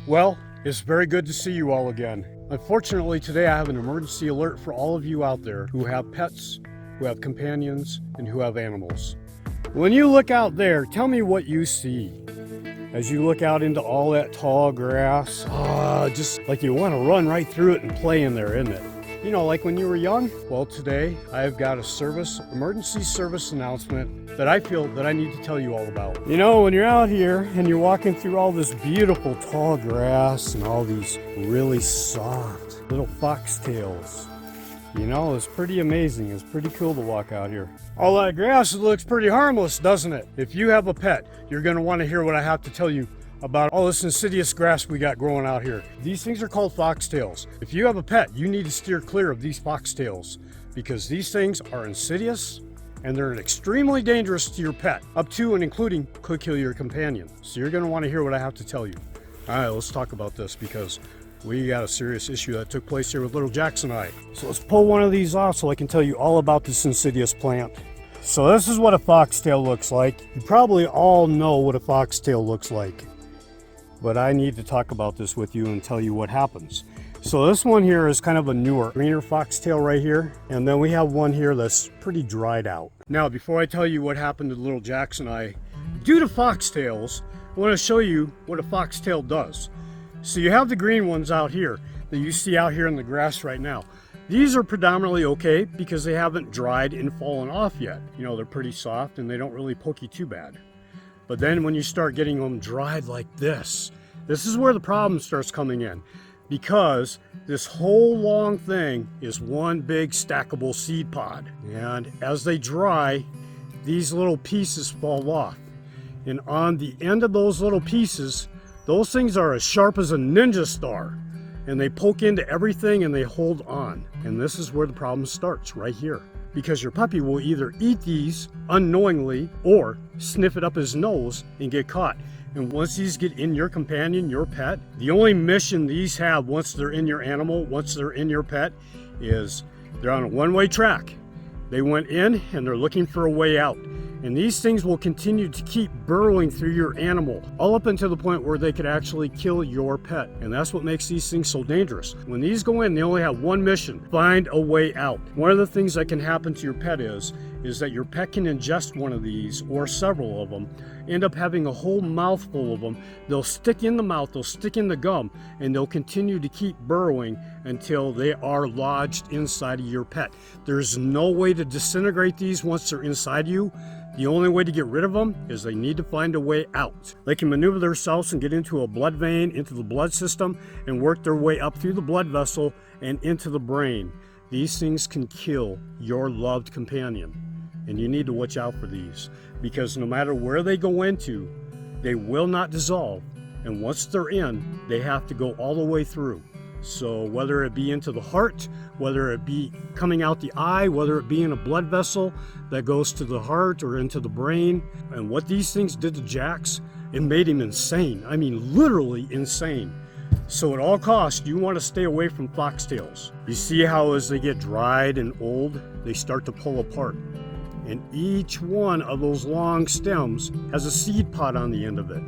Well, it's very good to see you all again. Unfortunately, today I have an emergency alert for all of you out there who have pets, who have companions, and who have animals. When you look out there, tell me what you see. As you look out into all that tall grass, just like you want to run right through it and play in there, isn't it? You know, like when you were young? Well, today I've got a emergency service announcement that I feel that I need to tell you all about. You know, when you're out here and you're walking through all this beautiful tall grass and all these really soft little foxtails, you know, it's pretty amazing. It's pretty cool to walk out here. All that grass looks pretty harmless, doesn't it? If you have a pet, you're going to want to hear what I have to tell you about all this insidious grass we got growing out here. These things are called foxtails. If you have a pet, you need to steer clear of these foxtails because these things are insidious and they're extremely dangerous to your pet, up to and including could kill your companion. So you're going to want to hear what I have to tell you. All right, let's talk about this because we got a serious issue that took place here with little Jax and I. So let's pull one of these off so I can tell you all about this insidious plant. So this is what a foxtail looks like. You probably all know what a foxtail looks like, but I need to talk about this with you and tell you what happens. So this one here is kind of a newer, greener foxtail right here. And then we have one here that's pretty dried out. Now, before I tell you what happened to little Jax and I, due to foxtails, I want to show you what a foxtail does. So you have the green ones out here that you see out here in the grass right now. These are predominantly okay because they haven't dried and fallen off yet. You know, they're pretty soft and they don't really poke you too bad. But then when you start getting them dried like this is where the problem starts coming in, because this whole long thing is one big stackable seed pod. And as they dry, these little pieces fall off. And on the end of those little pieces, those things are as sharp as a ninja star. And they poke into everything and they hold on. And this is where the problem starts, right here. Because your puppy will either eat these unknowingly or sniff it up his nose and get caught. And once these get in your companion, your pet, the only mission these have once they're in your animal, once they're in your pet, is they're on a one-way track. They went in and they're looking for a way out. And these things will continue to keep burrowing through your animal, all up until the point where they could actually kill your pet. And that's what makes these things so dangerous. When these go in, they only have one mission: find a way out. One of the things that can happen to your pet is that your pet can ingest one of these, or several of them, end up having a whole mouthful of them. They'll stick in the mouth, they'll stick in the gum, and they'll continue to keep burrowing until they are lodged inside of your pet. There's no way to disintegrate these once they're inside you. The only way to get rid of them is they need to find a way out. They can maneuver themselves and get into a blood vein, into the blood system, and work their way up through the blood vessel and into the brain. These things can kill your loved companion, and you need to watch out for these, because no matter where they go into, they will not dissolve, and once they're in, they have to go all the way through. So whether it be into the heart, whether it be coming out the eye, whether it be in a blood vessel that goes to the heart or into the brain. And what these things did to Jax, it made him insane. I mean, literally insane. So at all costs, you want to stay away from foxtails. You see how as they get dried and old, they start to pull apart. And each one of those long stems has a seed pod on the end of it.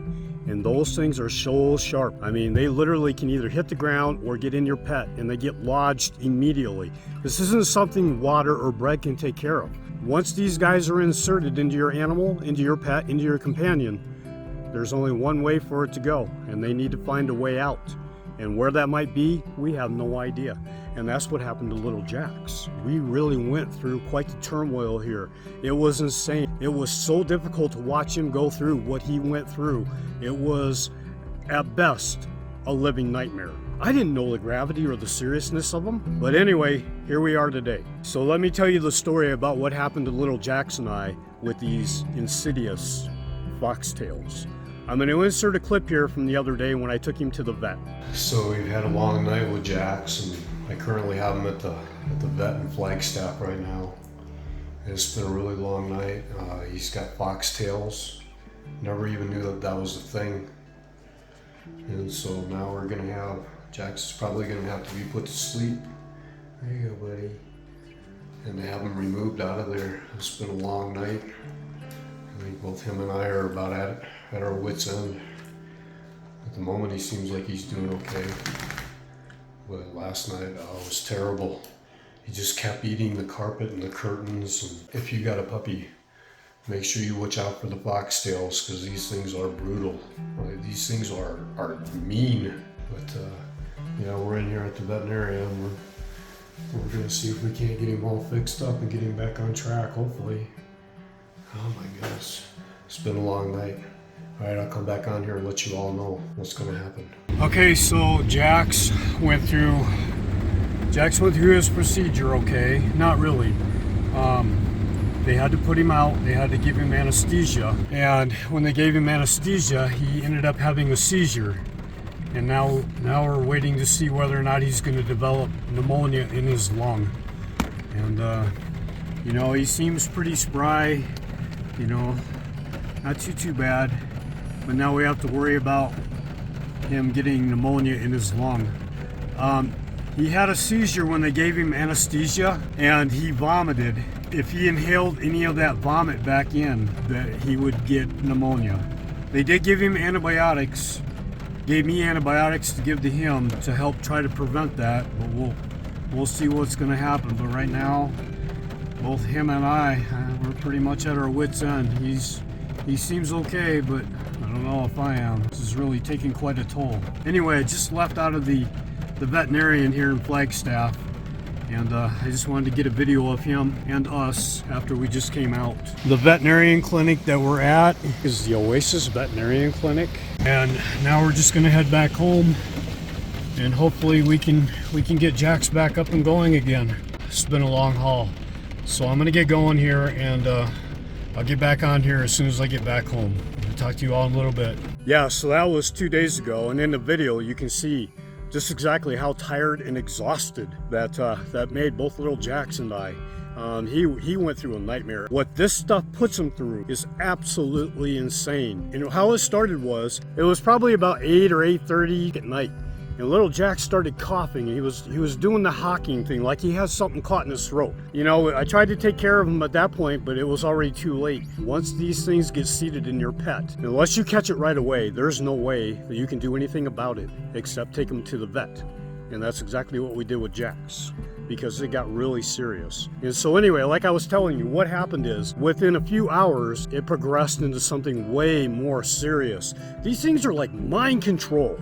And those things are so sharp. I mean, they literally can either hit the ground or get in your pet, and they get lodged immediately. This isn't something water or bread can take care of. Once these guys are inserted into your animal, into your pet, into your companion, there's only one way for it to go, and they need to find a way out. And where that might be, we have no idea. And that's what happened to little Jax. We really went through quite the turmoil here. It was insane. It was so difficult to watch him go through what he went through. It was, at best, a living nightmare. I didn't know the gravity or the seriousness of them. But anyway, here we are today. So let me tell you the story about what happened to little Jax and I with these insidious foxtails. I'm going to insert a clip here from the other day when I took him to the vet. So we've had a long night with Jax, and I currently have him at the vet in Flagstaff right now. It's been a really long night. He's got foxtails. Never even knew that was a thing. And so now we're going to have, Jax is probably going to have to be put to sleep. There you go, buddy. And to have him removed out of there. It's been a long night. I think both him and I are about at our wits' end. At the moment, he seems like he's doing okay. But last night, it was terrible. He just kept eating the carpet and the curtains. And if you got a puppy, make sure you watch out for the foxtails, because these things are brutal. These things are mean. But yeah, we're in here at the veterinarian. We're gonna see if we can't get him all fixed up and get him back on track, hopefully. Oh my goodness, it's been a long night. All right, I'll come back on here and let you all know what's gonna happen. Okay, so Jax went through his procedure, okay? Not really. They had to put him out, they had to give him anesthesia. And when they gave him anesthesia, he ended up having a seizure. And now we're waiting to see whether or not he's gonna develop pneumonia in his lung. And you know, he seems pretty spry, you know, not too bad. But now we have to worry about him getting pneumonia in his lung. He had a seizure when they gave him anesthesia, and he vomited. If he inhaled any of that vomit back in, that he would get pneumonia. They did give him antibiotics, gave me antibiotics to give to him to help try to prevent that, but we'll see what's gonna happen. But right now, both him and I, we're pretty much at our wits' end. He seems okay, but I don't know if I am. This is really taking quite a toll. Anyway, I just left out of the veterinarian here in Flagstaff, and I just wanted to get a video of him and us after we just came out. The veterinarian clinic that we're at is the Oasis Veterinarian Clinic, and now we're just gonna head back home, and hopefully we can get Jax back up and going again. It's been a long haul, so I'm gonna get going here, and I'll get back on here as soon as I get back home. I'll talk to you all in a little bit. Yeah, so that was 2 days ago, and in the video you can see just exactly how tired and exhausted that made both little Jax and I. He went through a nightmare. What this stuff puts him through is absolutely insane. And how it started was, it was probably about 8 or 8:30 at night. And little Jack started coughing, and he was doing the hawking thing, like he has something caught in his throat. You know, I tried to take care of him at that point, but it was already too late. Once these things get seated in your pet, unless you catch it right away, there's no way that you can do anything about it except take him to the vet. And that's exactly what we did with Jax, because it got really serious. And so anyway, like I was telling you, what happened is, within a few hours, it progressed into something way more serious. These things are like mind control.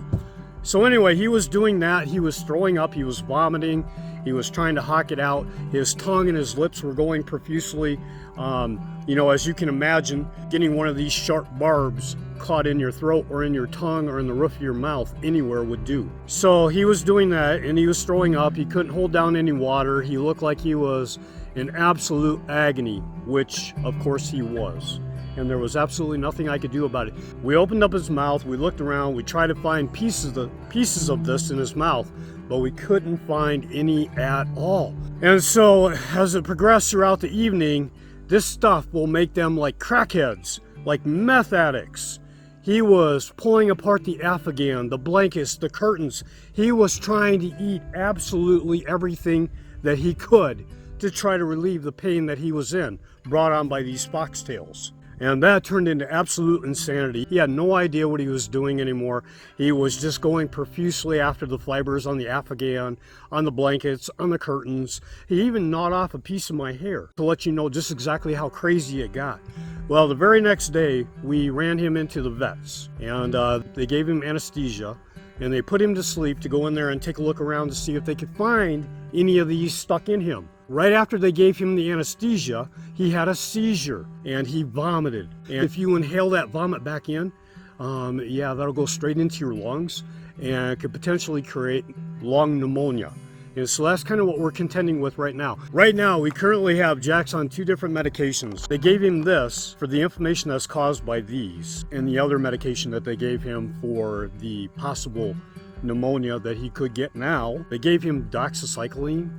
So anyway, he was doing that. He was throwing up, he was vomiting, he was trying to hawk it out. His tongue and his lips were going profusely. You know, as you can imagine, getting one of these sharp barbs caught in your throat or in your tongue or in the roof of your mouth, anywhere would do. So he was doing that, and he was throwing up. He couldn't hold down any water. He looked like he was in absolute agony, which of course he was. And there was absolutely nothing I could do about it. We opened up his mouth, we looked around, we tried to find pieces of this in his mouth, but we couldn't find any at all. And so as it progressed throughout the evening, this stuff will make them like crackheads, like meth addicts. He was pulling apart the Afghan, the blankets, the curtains. He was trying to eat absolutely everything that he could to try to relieve the pain that he was in, brought on by these foxtails. And that turned into absolute insanity. He had no idea what he was doing anymore. He was just going profusely after the fibers on the Afghan, on the blankets, on the curtains. He even gnawed off a piece of my hair to let you know just exactly how crazy it got. Well, the very next day, we ran him into the vets, and they gave him anesthesia, and they put him to sleep to go in there and take a look around to see if they could find any of these stuck in him. Right after they gave him the anesthesia, he had a seizure and he vomited. And if you inhale that vomit back in, yeah, that'll go straight into your lungs and could potentially create lung pneumonia. And so that's kind of what we're contending with right now. Right now, we currently have Jax on 2 different medications. They gave him this for the inflammation that's caused by these, and the other medication that they gave him for the possible pneumonia that he could get now. They gave him doxycycline,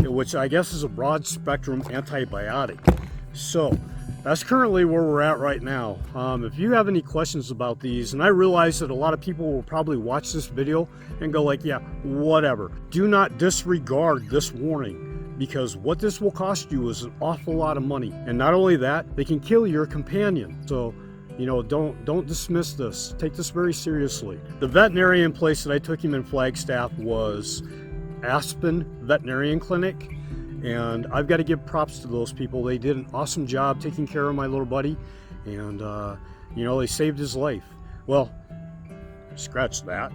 which I guess is a broad spectrum antibiotic. So that's currently where we're at right now. If you have any questions about these, and I realize that a lot of people will probably watch this video and go like, yeah, whatever. Do not disregard this warning, because what this will cost you is an awful lot of money. And not only that, they can kill your companion. So You know, don't dismiss this. Take this very seriously. The veterinarian place that I took him in Flagstaff was Aspen Veterinarian Clinic, and I've got to give props to those people. They did an awesome job taking care of my little buddy, and you know, they saved his life. Well, scratch that.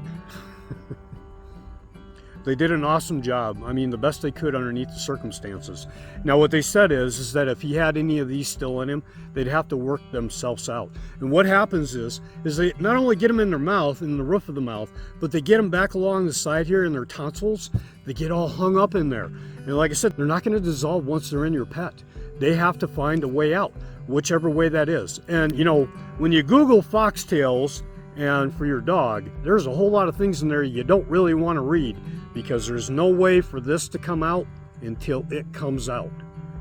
They did an awesome job. I mean, the best they could underneath the circumstances. Now, what they said is that if he had any of these still in him, they'd have to work themselves out. And what happens is they not only get them in their mouth, in the roof of the mouth, but they get them back along the side here in their tonsils. They get all hung up in there. And like I said, they're not going to dissolve once they're in your pet. They have to find a way out, whichever way that is. And you know, when you Google foxtails and for your dog, there's a whole lot of things in there you don't really want to read, because there's no way for this to come out until it comes out.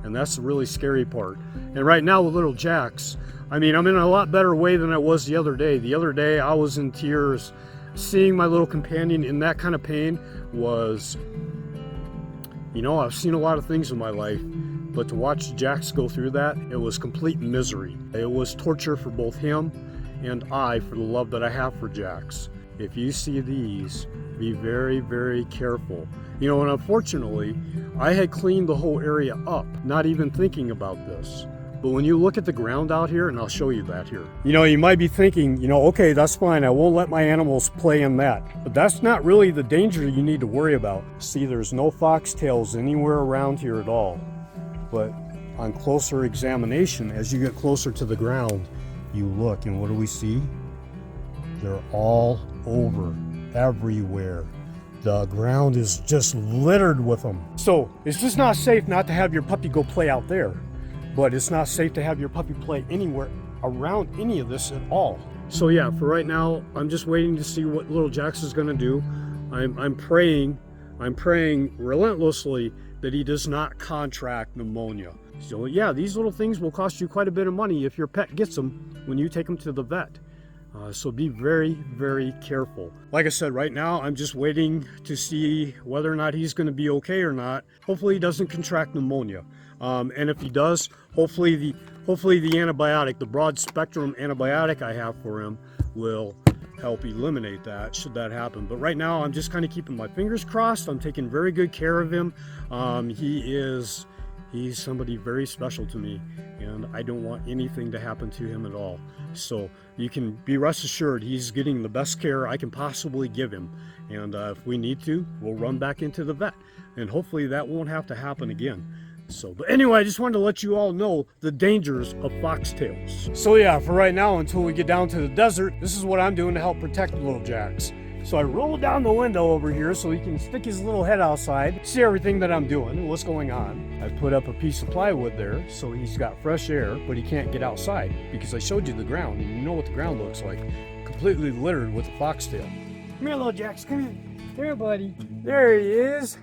And that's the really scary part. And right now with little Jax, I mean, I'm in a lot better way than I was the other day. The other day I was in tears. Seeing my little companion in that kind of pain was, you know, I've seen a lot of things in my life, but to watch Jax go through that, it was complete misery. It was torture for both him and I for the love that I have for Jax. If you see these, be very, very careful. You know, and unfortunately, I had cleaned the whole area up, not even thinking about this. But when you look at the ground out here, and I'll show you that here, you know, you might be thinking, you know, okay, that's fine. I won't let my animals play in that. But that's not really the danger you need to worry about. See, there's no foxtails anywhere around here at all. But on closer examination, as you get closer to the ground, you look, and what do we see? They're all over, everywhere. The ground is just littered with them. So it's just not safe not to have your puppy go play out there, but it's not safe to have your puppy play anywhere around any of this at all. So yeah, for right now, I'm just waiting to see what little Jax is gonna do. I'm praying relentlessly that he does not contract pneumonia. So yeah, these little things will cost you quite a bit of money if your pet gets them when you take them to the vet. So be very, very careful. Like I said, right now I'm just waiting to see whether or not he's going to be okay or not. Hopefully he doesn't contract pneumonia. And if he does, hopefully the antibiotic, the broad spectrum antibiotic I have for him, will help eliminate that, should that happen. But right now I'm just kind of keeping my fingers crossed. I'm taking very good care of him. He's somebody very special to me, and I don't want anything to happen to him at all. So you can be rest assured he's getting the best care I can possibly give him. And if we need to, we'll run back into the vet, and hopefully that won't have to happen again. So, but anyway, I just wanted to let you all know the dangers of foxtails. So yeah, for right now, until we get down to the desert, this is what I'm doing to help protect little Jax. So I rolled down the window over here so he can stick his little head outside, see everything that I'm doing and what's going on. I put up a piece of plywood there so he's got fresh air, but he can't get outside because I showed you the ground, and you know what the ground looks like. Completely littered with a foxtail. Come here, little Jax, come here. There, buddy. There he is.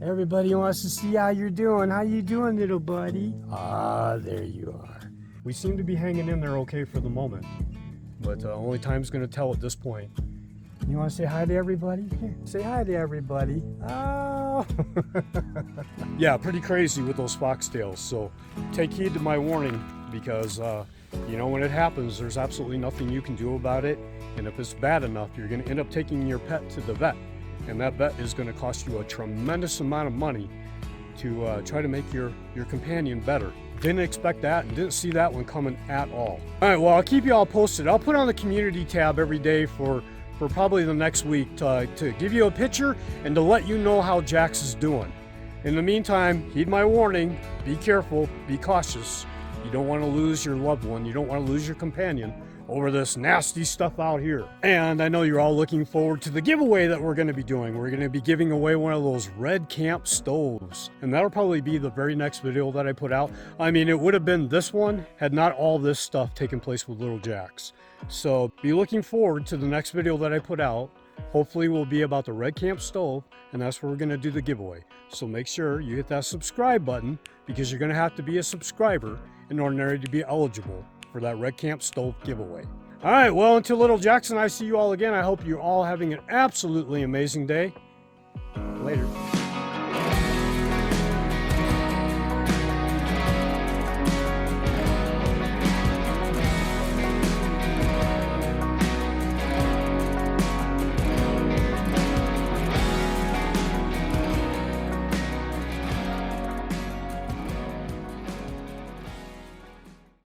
Everybody wants to see how you're doing. How you doing, little buddy? Ah, there you are. We seem to be hanging in there okay for the moment, but only time's going to tell at this point. You want to say hi to everybody? Here, say hi to everybody. Oh. Yeah, pretty crazy with those foxtails. So take heed to my warning, because you know, when it happens, there's absolutely nothing you can do about it. And if it's bad enough, you're going to end up taking your pet to the vet. And that vet is going to cost you a tremendous amount of money to try to make your companion better. Didn't expect that and didn't see that one coming at all. All right, well, I'll keep you all posted. I'll put on the community tab every day for probably the next week to give you a picture and to let you know how Jax is doing. In the meantime, heed my warning, be careful, be cautious. You don't want to lose your loved one, you don't want to lose your companion over this nasty stuff out here. And I know you're all looking forward to the giveaway that we're going to be doing. We're going to be giving away one of those red camp stoves, and that'll probably be the very next video that I put out. I mean, it would have been this one had not all this stuff taken place with little Jax. So be looking forward to the next video that I put out. Hopefully will be about the red camp stove, and that's where we're going to do the giveaway. So make sure you hit that subscribe button, because you're going to have to be a subscriber in order to be eligible for that red camp stove giveaway. All right, well, until little Jackson, I see you all again. I hope you're all having an absolutely amazing day. Later.